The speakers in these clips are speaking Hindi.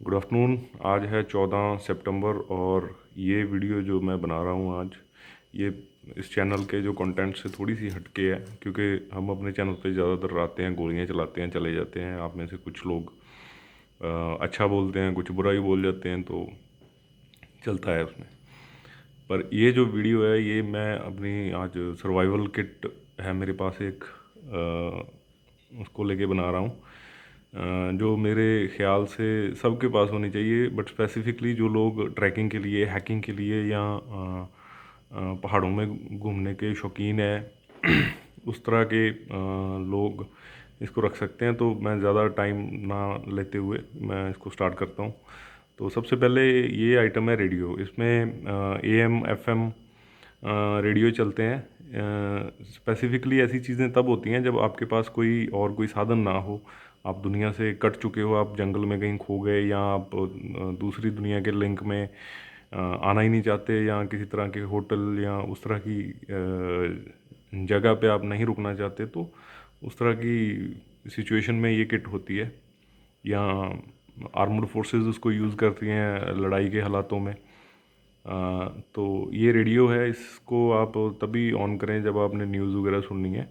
Good afternoon. आज है 14 सितंबर और ये वीडियो जो मैं बना रहा हूँ आज, ये इस चैनल के जो कंटेंट से थोड़ी सी हटके है, क्योंकि हम अपने चैनल पे ज़्यादातर आते हैं, गोलियाँ चलाते हैं, चले जाते हैं। आप में से कुछ लोग अच्छा बोलते हैं, कुछ बुरा ही बोल जाते हैं, तो चलता है उसमें। पर ये जो वीडियो है, ये मैं अपनी आज सर्वाइवल किट है मेरे पास एक, उसको लेके बना रहा हूँ। जो मेरे ख़्याल से सबके पास होनी चाहिए, बट स्पेसिफ़िकली जो लोग ट्रैकिंग के लिए, हैकिंग के लिए या पहाड़ों में घूमने के शौकीन है उस तरह के लोग इसको रख सकते हैं। तो मैं ज़्यादा टाइम ना लेते हुए मैं इसको स्टार्ट करता हूँ। तो सबसे पहले ये आइटम है रेडियो। इसमें AM FM रेडियो चलते हैं। स्पेसिफ़िकली ऐसी चीज़ें तब होती हैं जब आपके पास कोई और कोई साधन ना हो, आप दुनिया से कट चुके हो, आप जंगल में कहीं खो गए, या आप दूसरी दुनिया के लिंक में आना ही नहीं चाहते, या किसी तरह के होटल या उस तरह की जगह पे आप नहीं रुकना चाहते, तो उस तरह की सिचुएशन में ये किट होती है। या आर्मड फोर्सेस उसको यूज़ करती हैं लड़ाई के हालातों में। तो ये रेडियो है, इसको आप तभी ऑन करें जब आपने न्यूज़ वगैरह सुननी है,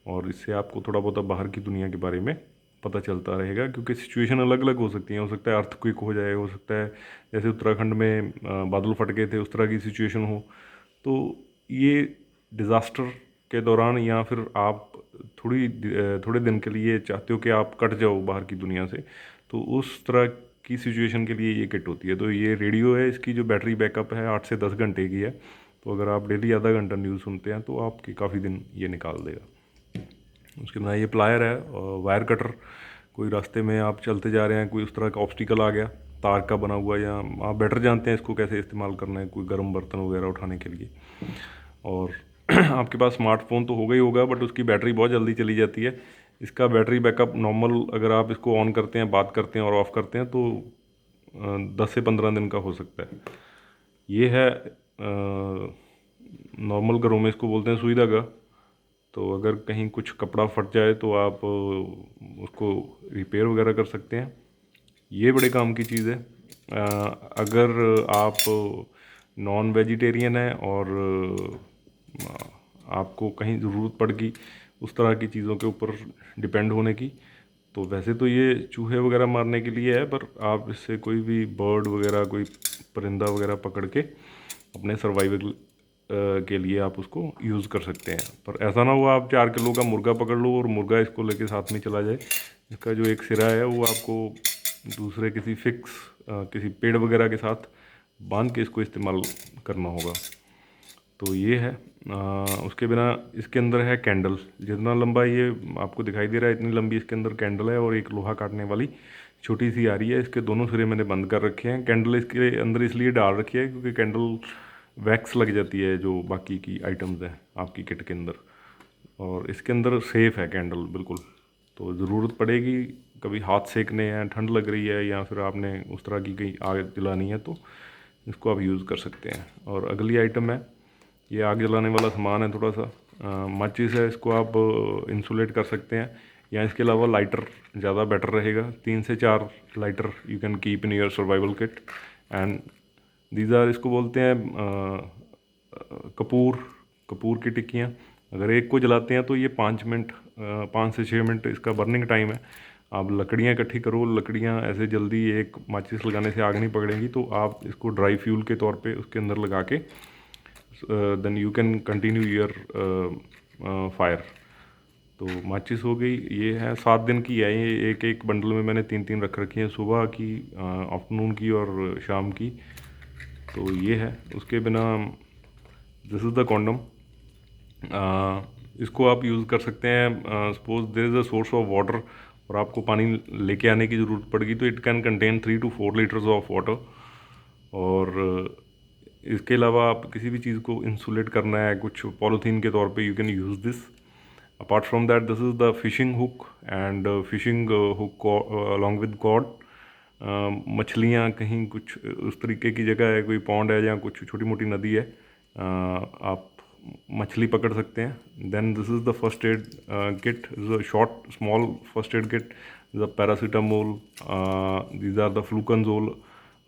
और इससे आपको थोड़ा बहुत बाहर की दुनिया के बारे में पता चलता रहेगा, क्योंकि सिचुएशन अलग अलग हो सकती हैं। हो सकता है अर्थक्वेक हो जाए, हो सकता है जैसे उत्तराखंड में बादल फट गए थे, उस तरह की सिचुएशन हो। तो ये डिज़ास्टर के दौरान, या फिर आप थोड़े दिन के लिए चाहते हो कि आप कट जाओ बाहर की दुनिया से, तो उस तरह की सिचुएशन के लिए ये किट होती है। तो ये रेडियो है, इसकी जो बैटरी बैकअप है 8 से 10 घंटे की है। तो अगर आप डेली आधा घंटा न्यूज़ सुनते हैं तो आपके काफ़ी दिन ये निकाल देगा। उसके बाद ये प्लायर है और वायर कटर। कोई रास्ते में आप चलते जा रहे हैं, कोई उस तरह का ऑब्स्टिकल आ गया तार का बना हुआ, या आप बेटर जानते हैं इसको कैसे इस्तेमाल करना है, कोई गर्म बर्तन वगैरह उठाने के लिए। और आपके पास स्मार्टफोन तो होगा ही होगा, बट उसकी बैटरी बहुत जल्दी चली जाती है। इसका बैटरी बैकअप नॉर्मल, अगर आप इसको ऑन करते हैं, बात करते हैं और ऑफ़ करते हैं, तो 10 से 15 दिन का हो सकता है। ये है नॉर्मल घरों में इसको बोलते हैं सुई धागा। तो अगर कहीं कुछ कपड़ा फट जाए तो आप उसको रिपेयर वगैरह कर सकते हैं। ये बड़े काम की चीज़ है। अगर आप नॉन वेजिटेरियन हैं और आपको कहीं ज़रूरत पड़ गई उस तरह की चीज़ों के ऊपर डिपेंड होने की, तो वैसे तो ये चूहे वगैरह मारने के लिए है, पर आप इससे कोई भी बर्ड वगैरह, कोई परिंदा वगैरह पकड़ के अपने सर्वाइवल के लिए आप उसको यूज़ कर सकते हैं। पर ऐसा ना हो आप 4 किलो का मुर्गा पकड़ लो और मुर्गा इसको लेके साथ में चला जाए। इसका जो एक सिरा है वो आपको दूसरे किसी फिक्स किसी पेड़ वगैरह के साथ बांध के इसको इस्तेमाल करना होगा। तो ये है। उसके बिना इसके अंदर है कैंडल। जितना लंबा ये आपको दिखाई दे रहा है, इतनी लंबी इसके अंदर कैंडल है, और एक लोहा काटने वाली छोटी सी आ रही है। इसके दोनों सिरे मैंने बंद कर रखे हैं। कैंडल इसके अंदर इसलिए डाल रखी है क्योंकि कैंडल वैक्स लग जाती है जो बाकी की आइटम्स हैं आपकी किट के अंदर, और इसके अंदर सेफ़ है कैंडल बिल्कुल। तो ज़रूरत पड़ेगी, कभी हाथ सेकने हैं, ठंड लग रही है, या फिर आपने उस तरह की कहीं आग जलानी है, तो इसको आप यूज़ कर सकते हैं। और अगली आइटम है, ये आग जलाने वाला सामान है थोड़ा सा, माचिस है। इसको आप इंसुलेट कर सकते हैं, या इसके अलावा लाइटर ज़्यादा बेटर रहेगा। 3 से 4 lighter you can keep in your survival kit. And these are, इसको बोलते हैं कपूर, कपूर की टिक्कियाँ। अगर एक को जलाते हैं तो ये 5 मिनट, 5 से 6 मिनट इसका बर्निंग टाइम है। आप लकड़ियाँ इकट्ठी करो, लकड़ियाँ ऐसे जल्दी एक माचिस लगाने से आग नहीं पकड़ेंगी, तो आप इसको ड्राई फ्यूल के तौर पे उसके अंदर लगा के then you can continue your fire. तो माचिस हो गई। ये है 7 दिन की है, ये एक एक बंडल में मैंने 3 3 रख रखी हैं, सुबह की, आफ्टरनून की और शाम की। तो ये है। उसके बिना दिस इज़ द कॉन्डम। इसको आप यूज़ कर सकते हैं। Suppose there is a source of water और आपको पानी लेके आने की ज़रूरत पड़ेगी, तो इट कैन कंटेन 3 to 4 लीटर्स ऑफ वाटर। और इसके अलावा आप किसी भी चीज़ को इंसुलेट करना है कुछ पॉलीथीन के तौर पे, you can use this. Apart from that, this is the fishing hook, and fishing hook along with cord. मछलियाँ कहीं कुछ उस तरीके की जगह है, कोई पॉन्ड है या कुछ छोटी मोटी नदी है, आप मछली पकड़ सकते हैं। Then this is the first aid kit, short small first aid kit. the paracetamol, these are the fluconazole.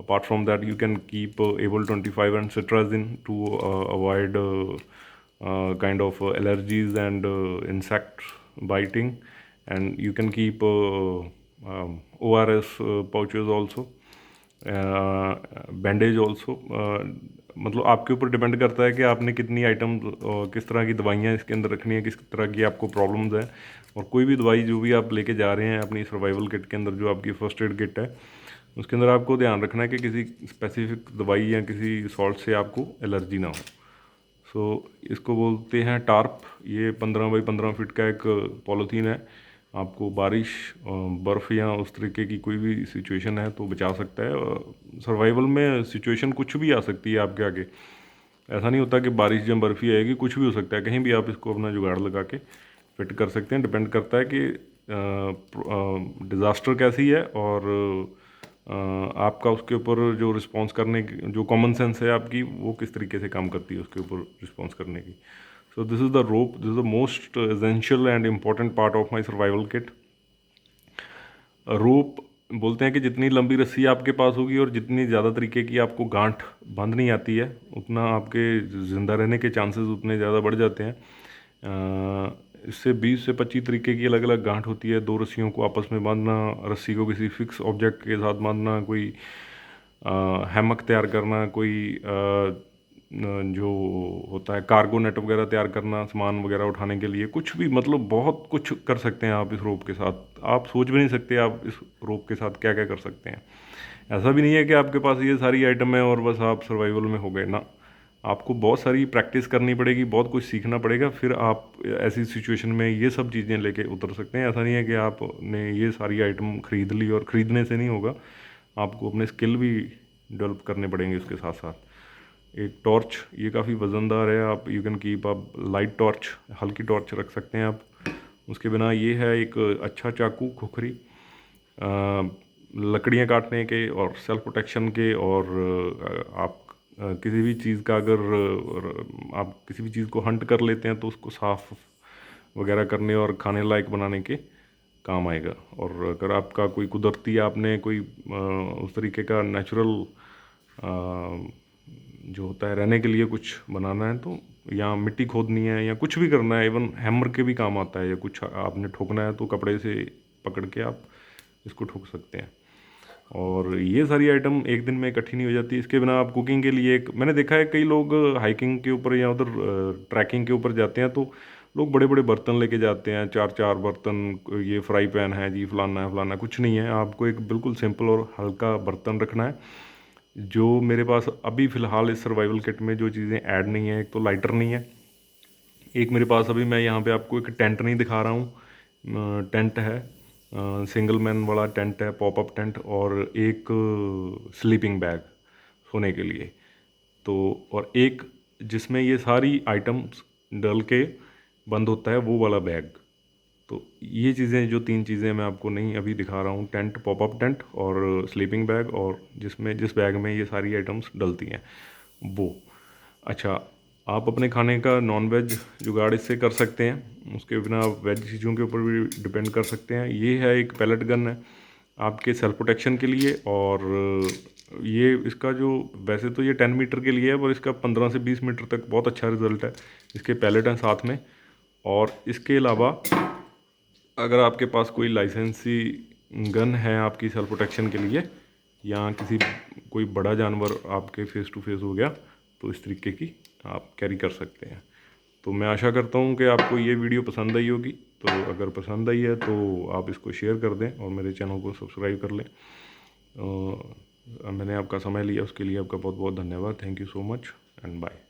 Apart from that, you can keep Able 25 and cetrazine to avoid kind of allergies and insect biting. And you can keep ORS pouches also, bandage also. मतलब आपके ऊपर डिपेंड करता है कि आपने कितनी आइटम, किस तरह की दवाइयाँ इसके अंदर रखनी है, किस तरह की आपको प्रॉब्लम्स हैं। और कोई भी दवाई जो भी आप लेके जा रहे हैं अपनी सर्वाइवल किट के अंदर, जो आपकी फर्स्ट एड किट है, उसके अंदर आपको ध्यान रखना है कि किसी स्पेसिफिक दवाई या किसी सॉल्ट से आपको एलर्जी ना हो। सो इसको बोलते हैं टार्प। ये 15 बाई 15 फीट का एक पॉलीथीन है। आपको बारिश, बर्फ़ या उस तरीके की कोई भी सिचुएशन है तो बचा सकता है। सर्वाइवल में सिचुएशन कुछ भी आ सकती है आपके आगे। ऐसा नहीं होता कि बारिश जब बर्फ़ी आएगी, कुछ भी हो सकता है, कहीं भी आप इसको अपना जुगाड़ लगा के फिट कर सकते हैं। डिपेंड करता है कि डिज़ास्टर कैसी है और आपका उसके ऊपर जो रिस्पॉन्स करने की जो कॉमन सेंस है आपकी, वो किस तरीके से काम करती है उसके ऊपर रिस्पॉन्स करने की। So this is the rope, this is the most essential and important part of my survival kit. Rope बोलते हैं कि जितनी लंबी रस्सी आपके पास होगी और जितनी ज़्यादा तरीके की आपको गांठ बांधनी आती है, उतना आपके ज़िंदा रहने के चांसेस उतने ज़्यादा बढ़ जाते हैं। इससे 20 से 25 तरीके की अलग अलग गांठ होती है। 2 रस्सियों को आपस में बांधना, रस्सी को किसी फिक्स ऑब्जेक्ट के साथ बांधना, कोई हैमक तैयार करना, कोई जो होता है कार्गो नेट वगैरह तैयार करना, सामान वगैरह उठाने के लिए, कुछ भी, मतलब बहुत कुछ कर सकते हैं आप इस रोप के साथ। आप सोच भी नहीं सकते आप इस रोप के साथ क्या क्या कर सकते हैं। ऐसा भी नहीं है कि आपके पास ये सारी आइटम है और बस आप सर्वाइवल में हो गए ना। आपको बहुत सारी प्रैक्टिस करनी पड़ेगी, बहुत कुछ सीखना पड़ेगा, फिर आप ऐसी सिचुएशन में ये सब चीज़ें लेके उतर सकते हैं। ऐसा नहीं है कि आपने ये सारी आइटम ख़रीद ली और ख़रीदने से नहीं होगा, आपको अपने स्किल भी डेवलप करने पड़ेंगे उसके साथ साथ। एक टॉर्च, ये काफ़ी वज़नदार है, आप यू कैन कीप आप लाइट टॉर्च, हल्की टॉर्च रख सकते हैं आप। उसके बिना ये है एक अच्छा चाकू, खुखरी, लकड़ियाँ काटने के और सेल्फ प्रोटेक्शन के। और आप किसी भी चीज़ का अगर आप किसी भी चीज़ को हंट कर लेते हैं तो उसको साफ़ वगैरह करने और खाने लायक बनाने के काम आएगा। और अगर आपका कोई कुदरती, आपने कोई उस तरीके का नेचुरल जो होता है रहने के लिए कुछ बनाना है, तो या मिट्टी खोदनी है या कुछ भी करना है, इवन हैमर के भी काम आता है, या कुछ आपने ठोकना है तो कपड़े से पकड़ के आप इसको ठोक सकते हैं। और ये सारी आइटम एक दिन में इकट्ठी नहीं हो जाती। इसके बिना आप कुकिंग के लिए एक, मैंने देखा है कई लोग हाइकिंग के ऊपर या उधर ट्रैकिंग के ऊपर जाते हैं तो लोग बड़े बड़े बर्तन लेके जाते हैं, 4 बर्तन, ये फ्राई पैन है जी, फलाना है फलाना। कुछ नहीं है, आपको एक बिल्कुल सिंपल और हल्का बर्तन रखना है। जो मेरे पास अभी फ़िलहाल इस सर्वाइवल किट में जो चीज़ें ऐड नहीं है, एक तो लाइटर नहीं है, एक मेरे पास अभी, मैं यहाँ पे आपको एक टेंट नहीं दिखा रहा हूँ, टेंट है, सिंगल मैन वाला टेंट है, पॉपअप टेंट, और एक स्लीपिंग बैग सोने के लिए। तो और एक जिसमें ये सारी आइटम्स डल के बंद होता है, वो वाला बैग। तो ये चीज़ें, जो 3 चीज़ें मैं आपको नहीं अभी दिखा रहा हूँ, टेंट, पॉपअप टेंट और स्लीपिंग बैग, और जिस बैग में ये सारी आइटम्स डलती हैं वो। अच्छा, आप अपने खाने का नॉन वेज जुगाड़ इससे कर सकते हैं, उसके बिना आप वेज चीज़ों के ऊपर भी डिपेंड कर सकते हैं। ये है एक पैलेट गन है आपके सेल्फ प्रोटेक्शन के लिए। और ये इसका जो, वैसे तो ये 10 मीटर के लिए है, पर इसका 15 से 20 मीटर तक बहुत अच्छा रिजल्ट है। इसके पैलेट हैं साथ में। और इसके अलावा अगर आपके पास कोई लाइसेंसी गन है आपकी सेल्फ प्रोटेक्शन के लिए, या किसी कोई बड़ा जानवर आपके फेस टू फेस हो गया, तो इस तरीके की आप कैरी कर सकते हैं। तो मैं आशा करता हूँ कि आपको ये वीडियो पसंद आई होगी। तो अगर पसंद आई है तो आप इसको शेयर कर दें और मेरे चैनल को सब्सक्राइब कर लें। मैंने आपका समय लिया, उसके लिए आपका बहुत बहुत धन्यवाद। Thank you so much and bye.